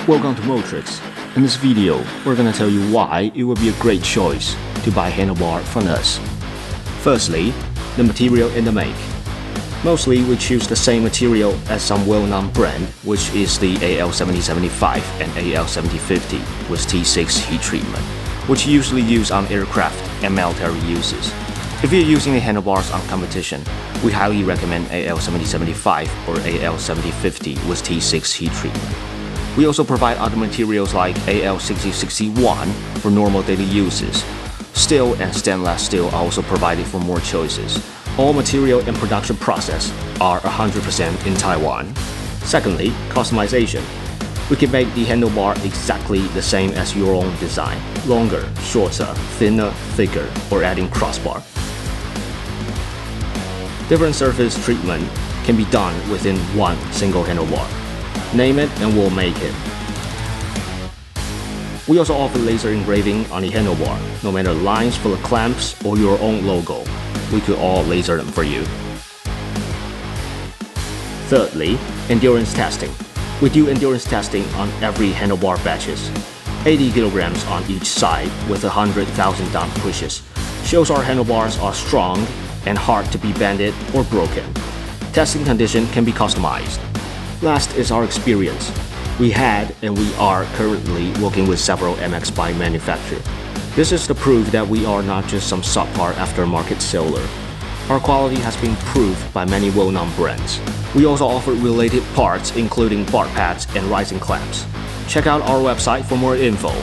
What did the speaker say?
Welcome to Motrix. In this video, we're gonna tell you why it would be a great choice to buy handlebar from us. Firstly, the material and the make. Mostly we choose the same material as some well-known brand, which is the AL7075 and AL7050 with T6 heat treatment, which usually used on aircraft and military uses. If you're using the handlebars on competition, we highly recommend AL7075 or AL7050 with T6 heat treatment. We also provide other materials like AL6061 for normal daily uses. Steel and stainless steel are also provided for more choices. All material and production process are 100% in Taiwan. Secondly, customization. We can make the handlebar exactly the same as your own design, longer, shorter, thinner, thicker, or adding crossbar. Different surface treatment can be done within one single handlebar. Name it and we'll make it. We also offer laser engraving on the handlebar, no matter lines for the clamps or your own logo. We could all laser them for you. Thirdly, endurance testing. We do endurance testing on every handlebar batches. 80 kilograms on each side with 100,000 down pushes. Shows our handlebars are strong and hard to be bended or broken. Testing condition can be customized. Last is our experience. We had and we are currently working with several MX bike manufacturers. This is the proof that we are not just some subpar aftermarket seller. Our quality has been proved by many well-known brands. We also offer related parts including bar pads and rising clamps. Check out our website for more info.